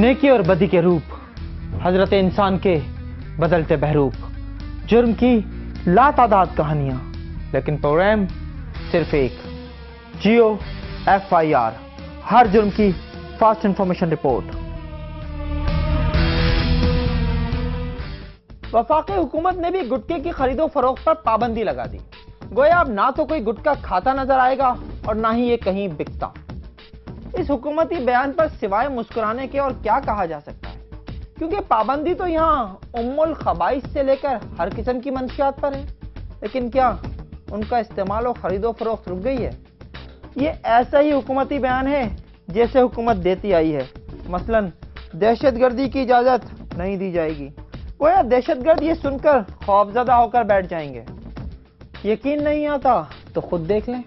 नेकी और बदी के रूप, हजरत इंसान के बदलते बहरूप, जुर्म की लातादाद कहानियां, लेकिन प्रोग्राम सिर्फ एक, जियो FIR, हर जुर्म की फास्ट इंफॉर्मेशन रिपोर्ट। वफाकी हुकूमत ने भी गुटखे की खरीदो फरोख्त पर पाबंदी लगा दी। गोया अब ना तो कोई गुटखा खाता नजर आएगा और ना ही ये कहीं बिकता। इस हुकूमती बयान पर सिवाय मुस्कुराने के और क्या कहा जा सकता है, क्योंकि पाबंदी तो यहाँ उम्मुल खबाइस से लेकर हर किस्म की मंशियात पर है, लेकिन क्या उनका इस्तेमाल और खरीदो फरोख्त रुक गई है? ये ऐसा ही हुकूमती बयान है जैसे हुकूमत देती आई है। मसलन दहशतगर्दी की इजाजत नहीं दी जाएगी। गोया दहशतगर्द ये सुनकर खौफजदा होकर बैठ जाएंगे। यकीन नहीं आता तो खुद देख लें।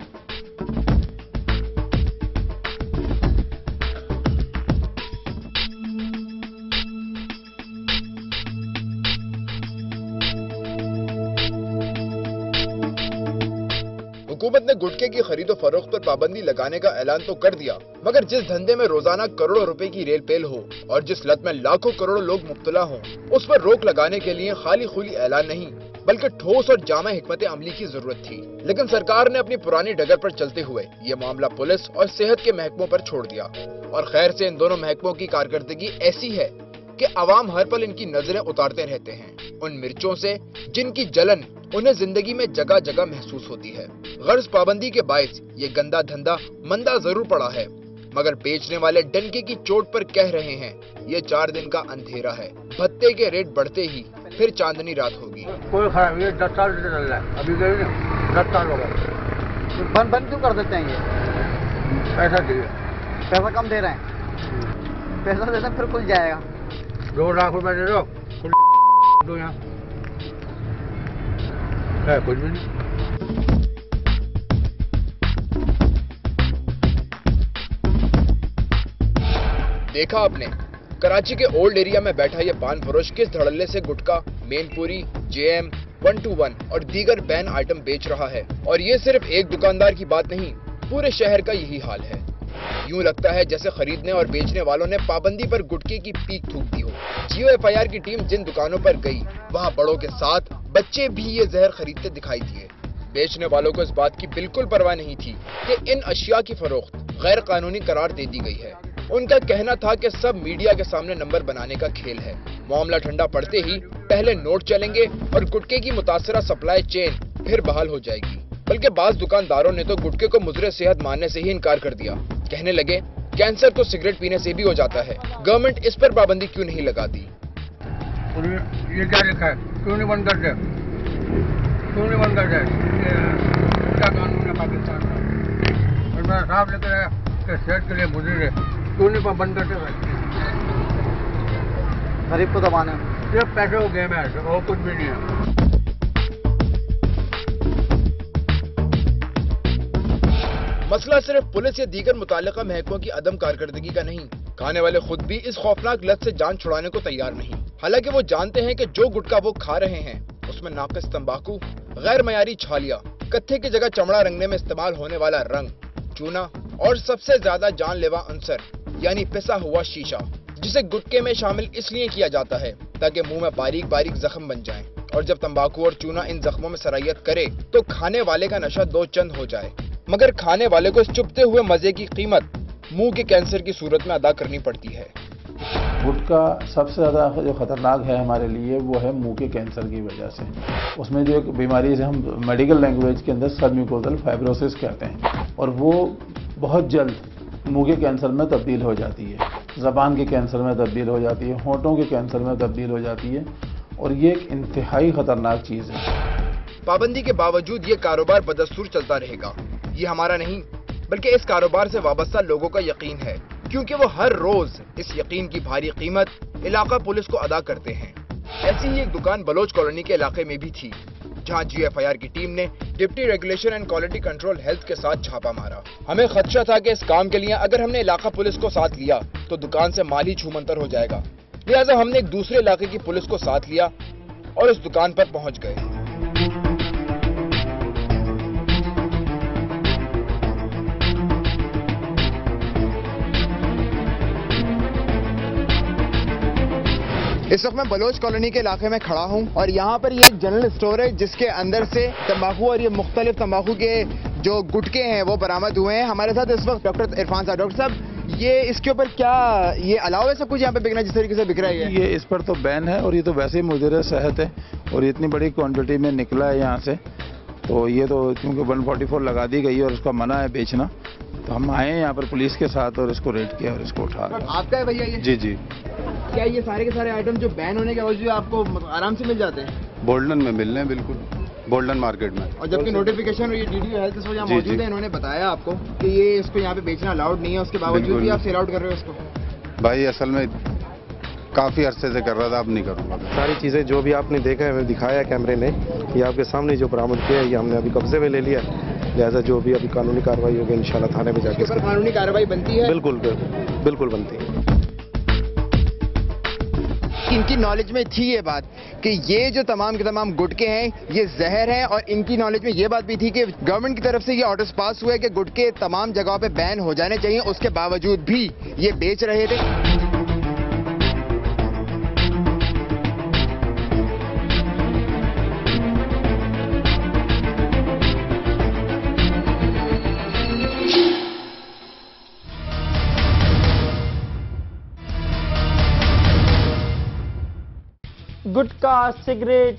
हुकूमत ने गुटखे की खरीदो फरोख्त पर पाबंदी लगाने का ऐलान तो कर दिया, मगर जिस धंधे में रोजाना करोड़ों रुपए की रेल पेल हो और जिस लत में लाखों करोड़ों लोग मुब्तला हों, उस पर रोक लगाने के लिए खाली खुली ऐलान नहीं बल्कि ठोस और जामा हिकमत अमली की जरूरत थी। लेकिन सरकार ने अपनी पुरानी डगर पर चलते हुए ये मामला पुलिस और सेहत के महकमों पर छोड़ दिया। और खैर से इन दोनों महकमों की कारकर्दगी ऐसी है कि अवाम हर पल इनकी नजरें उतारते रहते हैं, उन मिर्चों से जिनकी जलन उन्हें जिंदगी में जगह जगह महसूस होती है। गर्ज पाबंदी के बायस ये गंदा धंधा मंदा जरूर पड़ा है, मगर बेचने वाले डंके की चोट पर कह रहे हैं ये 4 दिन का अंधेरा है। भत्ते के रेट बढ़ते ही फिर चांदनी रात होगी। कोई खराब, ये 10 साल से चल रहा है, अभी गए ना 10 साल हो गए। बंद क्यों कर देते हैं? ये पैसा दिए, पैसा कम दे रहे हैं, पैसा देते फिर खुल जाएगा। 2 लाख रुपए दे दो यहाँ है कुछ भी नहीं। देखा आपने, कराची के ओल्ड एरिया में बैठा ये पान फरोश किस धड़ल्ले से गुटखा, मेनपुरी, JM, 121 और दीगर बैन आइटम बेच रहा है। और ये सिर्फ एक दुकानदार की बात नहीं, पूरे शहर का यही हाल है। यूं लगता है जैसे खरीदने और बेचने वालों ने पाबंदी पर गुटखे की पीक थूक दी हो। जियो FIR की टीम जिन दुकानों पर गई, वहां बड़ों के साथ बच्चे भी ये जहर खरीदते दिखाई दिए। बेचने वालों को इस बात की बिल्कुल परवाह नहीं थी कि इन अशिया की फरोख्त गैर कानूनी करार दे दी गई है। उनका कहना था कि सब मीडिया के सामने नंबर बनाने का खेल है। मामला ठंडा पड़ते ही पहले नोट चलेंगे और गुटखे की मुतासरा सप्लाई चेन फिर बहाल हो जाएगी। बल्कि बाज दुकानदारों ने तो गुटखे को मुजरे सेहत मानने से ही इनकार कर दिया। कहने लगे कैंसर तो सिगरेट पीने से भी हो जाता है, गवर्नमेंट इस पर पाबंदी क्यों नहीं लगा दी? ये क्या लिखा है, क्यों नहीं बंद करते, क्यों नहीं बंद करते? क्या कानून है पाकिस्तान का? और मेरा साहब लेकर आया कि सेहत के लिए मुजरिम है, क्यों नहीं बंद करते? गरीब को दबाना सिर्फ पैसे हो गए में, और कुछ भी नहीं है। मसला सिर्फ पुलिस या दीगर मुताल्लिका महकमों की अदम कारकर्दगी का नहीं, खाने वाले खुद भी इस खौफनाक लत से जान छुड़ाने को तैयार नहीं। हालांकि वो जानते हैं कि जो गुटखा वो खा रहे हैं उसमें नाकिस तंबाकू, गैर मयारी छालिया, कत्थे की जगह चमड़ा रंगने में इस्तेमाल होने वाला रंग, चूना और सबसे ज्यादा जानलेवा अंसर यानी पिसा हुआ शीशा, जिसे गुटखे में शामिल इसलिए किया जाता है ताकि मुंह में बारीक बारीक जख्म बन जाएं। और जब तंबाकू और चूना इन जख्मों में सरायत करे तो खाने वाले का नशा 2 चंद हो जाए, मगर खाने वाले को इस चुपते हुए मजे की कीमत मुंह के कैंसर की सूरत में अदा करनी पड़ती है। गुटखा सबसे ज़्यादा जो खतरनाक है हमारे लिए वो है मुंह के कैंसर की वजह से। उसमें जो एक बीमारी है हम मेडिकल लैंग्वेज के अंदर सबम्यूकोजल फाइब्रोसिस कहते हैं, और वो बहुत जल्द मुंह के कैंसर में तब्दील हो जाती है, ज़बान के कैंसर में तब्दील हो जाती है, होंठों के कैंसर में तब्दील हो जाती है, और ये एक इंतहाई खतरनाक चीज़ है। पाबंदी के बावजूद ये कारोबार बदस्तूर चलता रहेगा। ये हमारा नहीं बल्कि इस कारोबार से वाबस्ता लोगों का यकीन है, क्योंकि वो हर रोज इस यकीन की भारी कीमत इलाका पुलिस को अदा करते हैं। ऐसी ही एक दुकान बलोच कॉलोनी के इलाके में भी थी, जहां जियो FIR की टीम ने deputy regulation and quality control health के साथ छापा मारा। हमें खदशा था कि इस काम के लिए अगर हमने इलाका पुलिस को साथ लिया तो दुकान से माल ही छूमंतर हो जाएगा, लिहाजा हमने एक दूसरे इलाके की पुलिस को साथ लिया और इस दुकान पर पहुंच गए। اس وقت میں بلوچ کالونی کے علاقے میں کھڑا ہوں اور یہاں پر یہ ایک جنرل اسٹور ہے جس کے اندر سے تمباکو اور یہ مختلف تمباکو کے جو گٹکے ہیں وہ برآمد ہوئے ہیں. ہمارے ساتھ اس وقت ڈاکٹر عرفان صاحب. ڈاکٹر صاحب, یہ اس کے اوپر کیا یہ الاؤ ہے سب کچھ یہاں پہ بکنا جس طریقے سے بک رہا ہے؟ یہ اس پر تو بین ہے اور یہ تو ویسے ہی مضر صحت ہے اور اتنی بڑی کوانٹٹی میں نکلا ہے یہاں سے, تو یہ تو کیونکہ 144 لگا دی گئی اور اس کا منع ہے بیچنا, تو ہم آئے ہیں یہاں پر پولیس کے ساتھ اور اس کو ریڈ کیا اور اس کو اٹھا گئے. آپ کا ہے بھیا یہ؟ جی جی. کیا یہ سارے کے سارے آئٹم جو بین ہونے کے باوجود آپ کو آرام سے مل جاتے ہیں؟ بولڈن میں مل رہے ہیں, بالکل بولڈن مارکیٹ میں. اور جبکہ نوٹیفیکیشن اور یہ DDO ہیلتھ اس وجہ موجود ہے, انہوں نے بتایا آپ کو کہ یہ اس کو یہاں پہ بیچنا الاؤڈ نہیں ہے, اس کے باوجود بھی آپ سیل آؤٹ کر رہے ہو اس کو؟ بھائی اصل میں کافی عرصے سے کر رہا تھا, اب نہیں کروں گا. ساری چیزیں جو بھی آپ نے دیکھا ہے, ہمیں دکھایا کیمرے نے, یہ آپ کے سامنے جو برآمد کیا ہے یہ ہم نے ابھی قبضے میں لے لیا, لہٰذا جو بھی ابھی قانونی کارروائی ہوگی انشاءاللہ تھانے میں جا کے قانونی کارروائی بنتی ہے. بالکل بالکل بنتی ہے. ان کی نالج میں تھی یہ بات کہ یہ جو تمام کے تمام گٹکے ہیں یہ زہر ہیں, اور ان کی نالج میں یہ بات بھی تھی کہ گورنمنٹ کی طرف سے یہ آرڈرز پاس ہوئے کہ گٹکے تمام جگہوں پہ بین ہو جانے چاہیے, اس کے باوجود بھی یہ بیچ رہے تھے. گٹکا, سگریٹ,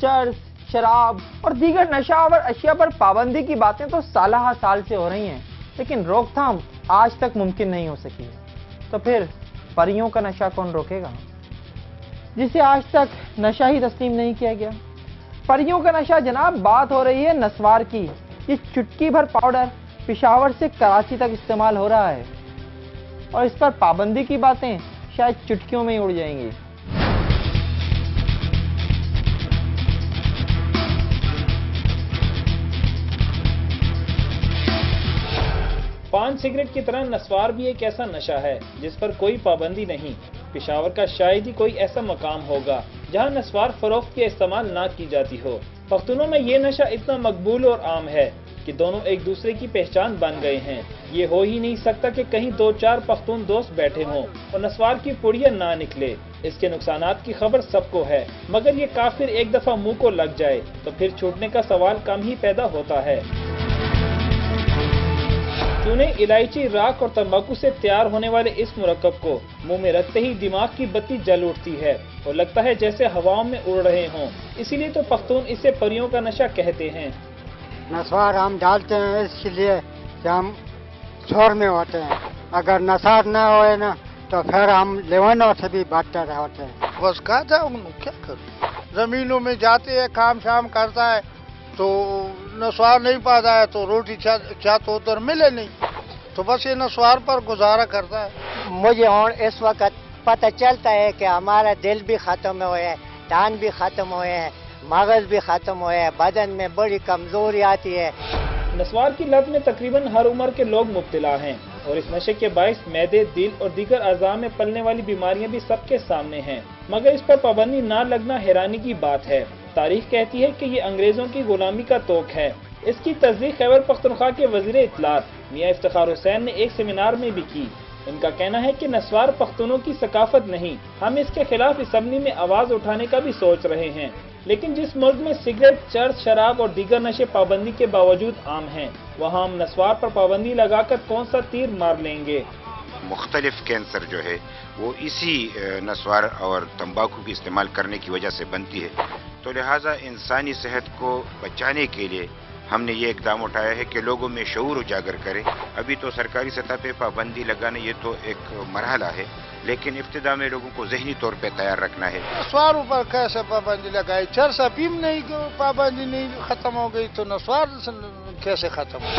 چرس, شراب اور دیگر نشہ آور اشیاء پر پابندی کی باتیں تو سالہ سال سے ہو رہی ہیں, لیکن روک تھام آج تک ممکن نہیں ہو سکی ہے. تو پھر پریوں کا نشہ کون روکے گا, جسے آج تک نشہ ہی تسلیم نہیں کیا گیا؟ پریوں کا نشہ جناب, بات ہو رہی ہے نسوار کی. یہ چٹکی بھر پاؤڈر پشاور سے کراچی تک استعمال ہو رہا ہے, اور اس پر پابندی کی باتیں شاید چٹکیوں میں ہی اڑ جائیں گی. پان سگریٹ کی طرح نسوار بھی ایک ایسا نشہ ہے جس پر کوئی پابندی نہیں. پشاور کا شاید ہی کوئی ایسا مقام ہوگا جہاں نسوار فروخت یا استعمال نہ کی جاتی ہو. پختونوں میں یہ نشہ اتنا مقبول اور عام ہے کہ دونوں ایک دوسرے کی پہچان بن گئے ہیں. یہ ہو ہی نہیں سکتا کہ کہیں 2-4 پختون دوست بیٹھے ہوں اور نسوار کی پڑیاں نہ نکلے. اس کے نقصانات کی خبر سب کو ہے, مگر یہ کافر ایک دفعہ منہ کو لگ جائے تو پھر چھوٹنے کا سوال کم ہی پیدا ہوتا ہے. چونے, الائچی, راکھ اور تمباکو سے تیار ہونے والے اس مرکب کو منہ میں رکھتے ہی دماغ کی بتی جل اٹھتی ہے اور لگتا ہے جیسے ہواؤں میں اڑ رہے ہوں. اسی لیے تو پختون اسے پریوں کا نشہ کہتے ہیں. نسوار ہم ڈالتے ہیں اس لیے کہ ہم شور میں ہوتے ہیں, اگر نسوار نہ ہوئے نا تو پھر ہم لیونوں سے بھی بدتر ہوتے ہیں. بس کہا تھا کیا کروں, زمینوں میں جاتے ہیں, کام شام کرتا ہے تو نسوار نہیں پاتا ہے تو روٹی چاہت ادھر ملے نہیں, تو بس یہ نسوار پر گزارا کرتا ہے. مجھے اور اس وقت پتہ چلتا ہے کہ ہمارا دل بھی ختم ہوئے ہے, دان بھی ختم ہوئے ہیں, مغز بھی ختم ہوئے ہیں, بدن میں بڑی کمزوری آتی ہے. نسوار کی لت میں تقریباً ہر عمر کے لوگ مبتلا ہیں اور اس نشے کے باعث معدے, دل اور دیگر اعضاء میں پلنے والی بیماریاں بھی سب کے سامنے ہیں, مگر اس پر پابندی نہ لگنا حیرانی کی بات ہے. تاریخ کہتی ہے کہ یہ انگریزوں کی غلامی کا توق ہے. اس کی تصدیق خیبر پختونخوا کے وزیر اطلاعات میاں افتخار حسین نے ایک سیمینار میں بھی کی. ان کا کہنا ہے کہ نسوار پختونوں کی ثقافت نہیں, ہم اس کے خلاف اسمبلی میں آواز اٹھانے کا بھی سوچ رہے ہیں. لیکن جس ملک میں سگریٹ, چرس, شراب اور دیگر نشے پابندی کے باوجود عام ہیں, وہاں ہم نسوار پر پابندی لگا کر کون سا تیر مار لیں گے؟ مختلف کینسر جو ہے وہ اسی نسوار اور تمباکو کے استعمال کرنے کی وجہ سے بنتی ہے. تو لہٰذا انسانی صحت کو بچانے کے لیے ہم نے یہ اقدام اٹھایا ہے کہ لوگوں میں شعور اجاگر کریں. ابھی تو سرکاری سطح پہ پابندی لگانا یہ تو ایک مرحلہ ہے, لیکن ابتدا میں لوگوں کو ذہنی طور پہ تیار رکھنا ہے. نسوار پر کیسے پابندی لگائی, چرس ابھی نہیں پابندی نہیں ختم ہو گئی تو نسوار کیسے ختم ہو؟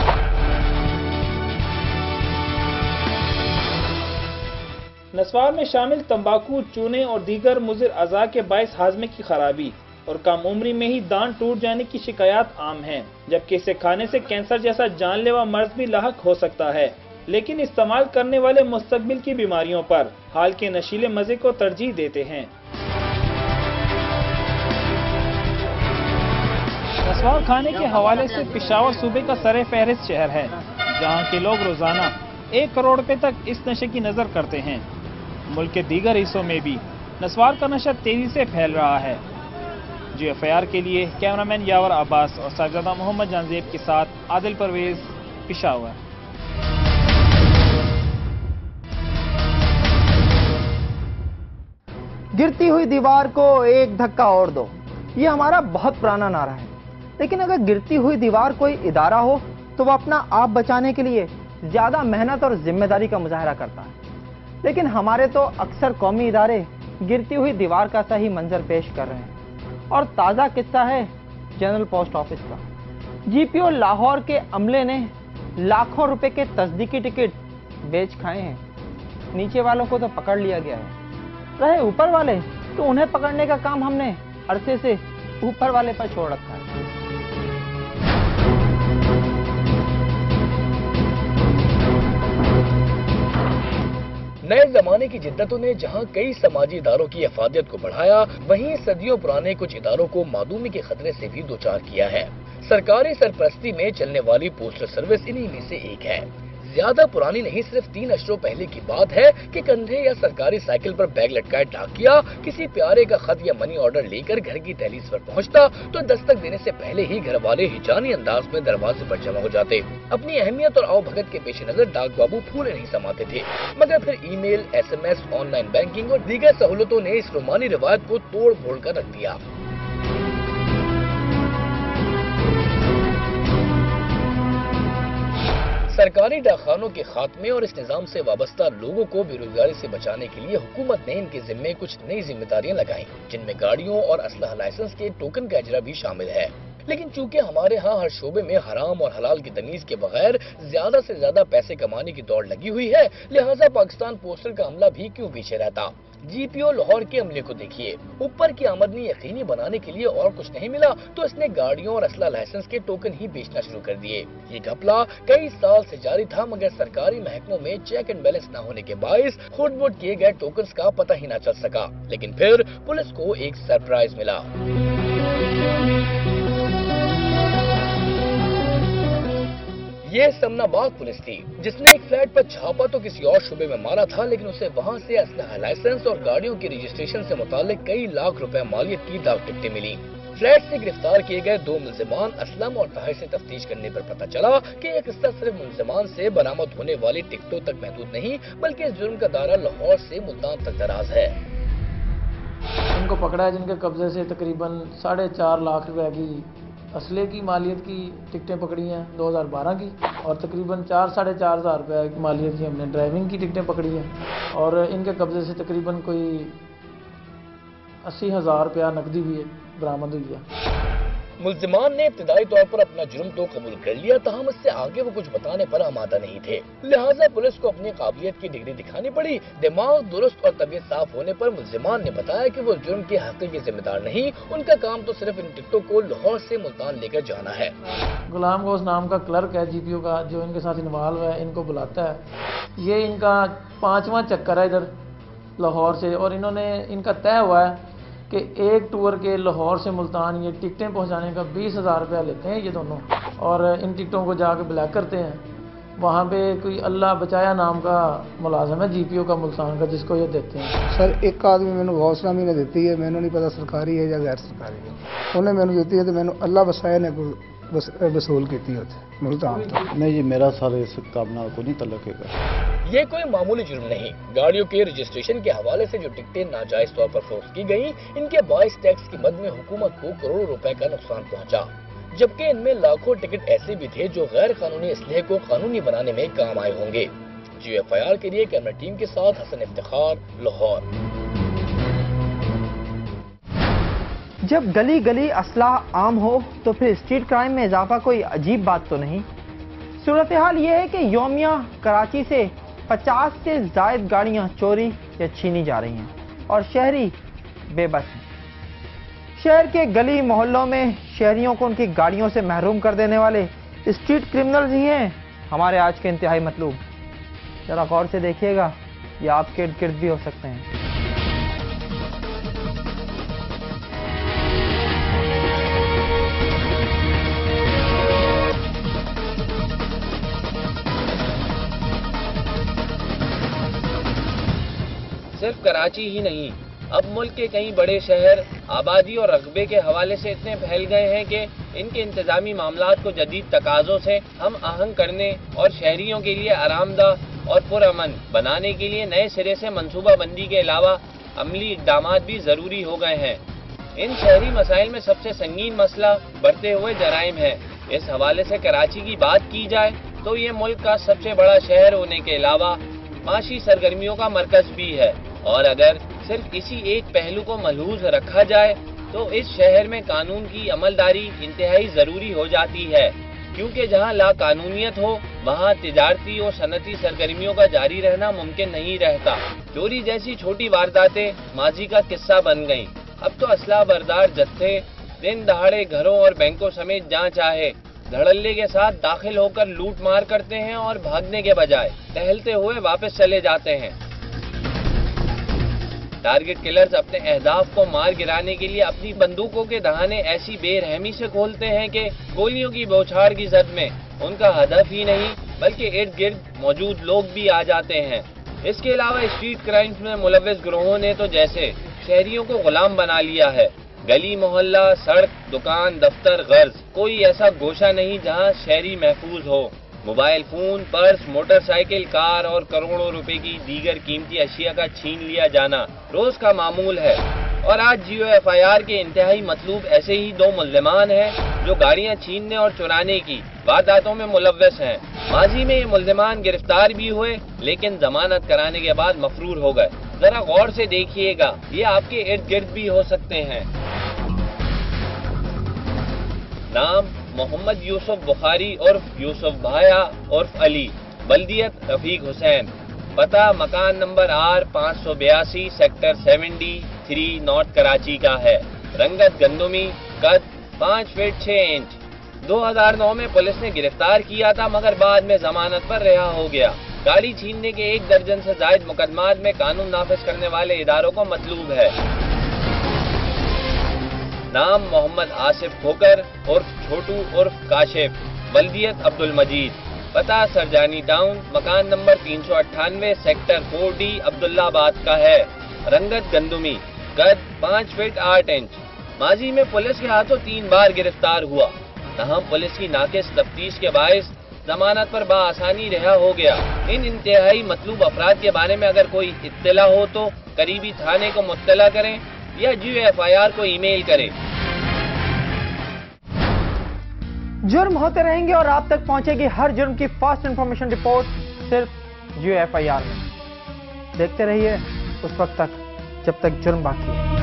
نسوار میں شامل تمباکو, چونے اور دیگر مضر اعضاء کے باعث ہاضمے کی خرابی اور کم عمری میں ہی دان ٹوٹ جانے کی شکایات عام ہیں, جبکہ اسے کھانے سے کینسر جیسا جان لیوا مرض بھی لاحق ہو سکتا ہے. لیکن استعمال کرنے والے مستقبل کی بیماریوں پر حال کے نشیلے مزے کو ترجیح دیتے ہیں. نسوار کھانے کے حوالے سے پشاور صوبے کا سر فہرست شہر ہے, جہاں کے لوگ روزانہ 1 کروڑ روپے تک اس نشے کی نظر کرتے ہیں. ملک کے دیگر حصوں میں بھی नस्वार का नशा तेजी से फैल रहा है। GFIR के लिए कैमरामैन यावर अब्बास और साहिबजादा मोहम्मद जानजेब के साथ आदिल परवेज, पेशावर। गिरती हुई दीवार को एक धक्का और दो, ये हमारा बहुत पुराना नारा है। लेकिन अगर गिरती हुई दीवार कोई इदारा हो तो वह अपना आप बचाने के लिए ज्यादा मेहनत और जिम्मेदारी का मुजाहरा करता है। लेकिन हमारे तो अक्सर कौमी इदारे गिरती हुई दीवार का सही मंजर पेश कर रहे हैं। और ताज़ा किस्सा है जनरल पोस्ट ऑफिस का। GPO लाहौर के अमले ने लाखों रुपए के तस्दीकी टिकट बेच खाए हैं। नीचे वालों को तो पकड़ लिया गया है, रहे ऊपर वाले तो उन्हें पकड़ने का काम हमने अरसे से ऊपर वाले पर छोड़ रखा है। नए जमाने की जिद्दतों ने जहां कई समाजी इदारों की अफादियत को बढ़ाया, वहीं सदियों पुराने कुछ इदारों को मादूमी के खतरे से भी दो चार किया है। सरकारी सरपरस्ती में चलने वाली पोस्टल सर्विस इन्हीं में से एक है। ज्यादा पुरानी नहीं, सिर्फ 3 अशरों पहले की बात है कि कंधे या सरकारी साइकिल पर बैग लटकाए डाकिया किसी प्यारे का खत या मनी ऑर्डर लेकर घर की दहलीज पर पहुंचता तो दस्तक देने से पहले ही घर वाले हिजानी अंदाज में दरवाजे पर जमा हो जाते। अपनी अहमियत और आवभगत के पेश नजर डाक बाबू फूले नहीं समाते थे, मगर फिर ईमेल, SMS, ऑनलाइन बैंकिंग और दीगर सहूलतों ने इस रोमानी रिवायत को तोड़ फोड़ कर रख दिया। सरकारी डाकखानों के खात्मे और इस निजाम से वाबस्ता लोगों को बेरोजगारी से बचाने के लिए हुकूमत ने इनके जिम्मे कुछ नई जिम्मेदारियां लगाई, जिनमें गाड़ियों और असलहा लाइसेंस के टोकन का इजरा भी शामिल है। लेकिन चूंकि हमारे यहाँ हर शोबे में हराम और हलाल की तमीज के बगैर ज्यादा से ज्यादा पैसे कमाने की दौड़ लगी हुई है, लिहाजा पाकिस्तान पोस्टल का अमला भी क्यों पीछे रहता। GPO लाहौर के अमले को देखिए, ऊपर की आमदनी यकीनी बनाने के लिए और कुछ नहीं मिला तो इसने गाड़ियों और असला लाइसेंस के टोकन ही बेचना शुरू कर दिए। ये घपला कई साल से जारी था, मगर सरकारी महकमों में चेक एंड बैलेंस न होने के बाइस खुर्द-बुर्द किए गए टोकन्स का पता ही न चल सका। लेकिन फिर पुलिस को एक सरप्राइज मिला। ये समनाबाद पुलिस थी, जिसने एक फ्लैट पर छापा तो किसी और शोबे में मारा था, लेकिन उसे वहां से असलहा लाइसेंस और गाड़ियों की रजिस्ट्रेशन से मुतालिक कई लाख रुपए मालियत की डाक टिकटें मिली। फ्लैट से गिरफ्तार किए गए 2 मुल्जिमान असलम और ताहिर से तफ्तीश करने पर पता चला कि यह किस्सा सिर्फ मुल्जिमान से बरामद होने वाली टिकटों तक महदूद नहीं, बल्कि इस जुर्म का दायरा लाहौर से मुल्तान तक दराज है। इनको पकड़ा है जिनके कब्जे से तकरीबन 4.5 लाख रुपए की असले की मालियत की टिकटें पकड़ी हैं 2012 की, और तकरीबन 4-4.5 हज़ार रुपये की मालियत की हमने ड्राइविंग की टिकटें पकड़ी हैं। और इनके कब्जे से तकरीबन कोई 80,000 रुपया नकदी भी बरामद हुई है। मुल्जिमान ने इब्तिदाई तौर पर अपना जुर्म तो कबूल कर लिया, ताहम इससे आगे वो कुछ बताने पर आमादा नहीं थे। लिहाजा पुलिस को अपनी काबिलियत की डिग्री दिखानी पड़ी। दिमाग दुरुस्त और तबीयत साफ होने पर मुल्जिमान ने बताया कि वो जुर्म के हकीकी जिम्मेदार नहीं, उनका काम तो सिर्फ इन टिकटों को लाहौर से मुल्तान लेकर जाना है। गुलाम गौस नाम का क्लर्क है GPO का, जो इनके साथ इन्वॉल्व है, इनको बुलाता है। ये इनका 5वां चक्कर है इधर लाहौर से, और इनका तय हुआ है कि एक टूर के लाहौर से मुल्तान ये टिकटें पहुंचाने का 20,000 रुपया लेते हैं ये दोनों, और इन टिकटों को जाके ब्लैक करते हैं। वहाँ पे कोई अल्लाह बचाया नाम का मुलाजिम है GPO का मुल्तान का, जिसको ये देते हैं। सर एक आदमी मैंने गौस नामी ने देती है, मैंने नहीं पता सरकारी है या गैर सरकारी है, उन्हें मैंने देती है तो मैंने अल्लाह बसाया ने वसूल की होती मुल्तान नहीं। ये मेरा सारे इस काम ना को नहीं तल्लक है। ये कोई मामूली जुर्म नहीं। गाड़ियों के रजिस्ट्रेशन के हवाले से जो टिकटें नाजायज तौर पर फरोख्त की गई, इनके बाइस टैक्स की मद में हुकूमत को करोड़ों रुपए का नुकसान पहुंचा, जबकि इनमें लाखों टिकट ऐसे भी थे जो गैर कानूनी इसलहे को कानूनी बनाने में काम आए होंगे। GFIR के लिए कैमरा टीम के साथ हसन इफ्तिखार, लाहौर। जब गली गली असलाह आम हो तो फिर स्ट्रीट क्राइम में इजाफा कोई अजीब बात तो नहीं। सूरत हाल ये है कि योमिया कराची से 50 से ज़ायद गाड़ियां चोरी या छीनी जा रही हैं और शहरी बेबस हैं। शहर के गली मोहल्लों में शहरियों को उनकी गाड़ियों से महरूम कर देने वाले स्ट्रीट क्रिमिनल्स ही हैं हमारे आज के इंतहाई मतलूब। जरा गौर से देखिएगा, ये आपके इर्द गिर्द भी हो सकते हैं। सिर्फ कराची ही नहीं, اب ملک کے کئی بڑے شہر آبادی اور رقبے کے حوالے سے اتنے پھیل گئے ہیں کہ ان کے انتظامی معاملات کو جدید تقاضوں سے ہم آہنگ کرنے اور شہریوں کے لیے آرام دہ اور پرامن بنانے کے لیے نئے سرے سے منصوبہ بندی کے علاوہ عملی اقدامات بھی ضروری ہو گئے ہیں۔ ان شہری مسائل میں سب سے سنگین مسئلہ بڑھتے ہوئے جرائم ہے۔ اس حوالے سے کراچی کی بات کی جائے تو یہ ملک کا سب سے بڑا شہر ہونے کے علاوہ معاشی سرگرمیوں کا مرکز بھی ہے، اور اگر صرف اسی ایک پہلو کو ملحوظ رکھا جائے تو اس شہر میں قانون کی عملداری انتہائی ضروری ہو جاتی ہے، کیونکہ جہاں لا قانونیت ہو وہاں تجارتی اور صنعتی سرگرمیوں کا جاری رہنا ممکن نہیں رہتا۔ چوری جیسی چھوٹی وارداتیں ماضی کا قصہ بن گئیں، اب تو اسلحہ بردار جتھے دن دہاڑے گھروں اور بینکوں سمیت جہاں چاہے دھڑلے کے ساتھ داخل ہو کر لوٹ مار کرتے ہیں اور بھاگنے کے بجائے ٹہلتے ہوئے واپس چلے جاتے ہیں۔ ٹارگٹ کلرز اپنے اہداف کو مار گرانے کے لیے اپنی بندوقوں کے دہانے ایسی بے رحمی سے کھولتے ہیں کہ گولیوں کی بوچھاڑ کی زد میں ان کا ہدف ہی نہیں بلکہ ارد گرد موجود لوگ بھی آ جاتے ہیں۔ اس کے علاوہ اسٹریٹ کرائمز میں ملوث گروہوں نے تو جیسے شہریوں کو غلام بنا لیا ہے۔ گلی محلہ، سڑک، دکان، دفتر، غرض، کوئی ایسا گوشہ نہیں جہاں شہری محفوظ ہو۔ Mobile phone, purse, motorcycle, car اور کروڑوں روپے کی دیگر قیمتی اشیاء کا چھین لیا جانا روز کا معمول ہے۔ اور آج GOFIR کے انتہائی مطلوب ایسے ہی دو ملزمان ہیں جو گاڑیاں چھیننے اور چرانے کی وارداتوں میں ملوث ہیں۔ ماضی میں یہ ملزمان گرفتار بھی ہوئے لیکن ضمانت کرانے کے بعد مفرور ہو گئے۔ ذرا غور سے دیکھیے گا، یہ آپ کے ارد گرد بھی ہو سکتے ہیں۔ نام محمد یوسف بخاری عرف یوسف بھایا عرف علی، بلدیت رفیق حسین، پتہ مکان number R 582 sector 73 north Karachi کا ہے، رنگت گندمی، قد 5 فٹ 6 انچ۔ 2009 میں پولیس نے گرفتار کیا تھا مگر بعد میں ضمانت پر رہا ہو گیا۔ گاڑی چھیننے کے 1 درجن سے زائد مقدمات میں قانون نافذ کرنے والے اداروں کو مطلوب ہے۔ نام محمد آصف کھوکر عرف چھوٹو عرف کاشف، بلدیت عبد المجید، پتہ سرجانی ٹاؤن، مکان نمبر 398 سیکٹر 4D عبداللہ آباد کا ہے، رنگت گندمی، قد 5 فٹ 8 انچ۔ ماضی میں پولیس کے ہاتھوں 3 بار گرفتار ہوا، تاہم پولیس کی ناقص تفتیش کے باعث ضمانت پر بآسانی رہا ہو گیا۔ ان انتہائی مطلوب افراد کے بارے میں اگر کوئی اطلاع ہو تو قریبی تھانے کو مطلع کریں یا GOFIR کو ای میل کریں۔ جرم ہوتے رہیں گے اور آپ تک پہنچے گی ہر جرم کی فاسٹ انفارمیشن رپورٹ صرف GOFIR میں۔ دیکھتے رہیے اس وقت تک جب تک جرم باقی ہے۔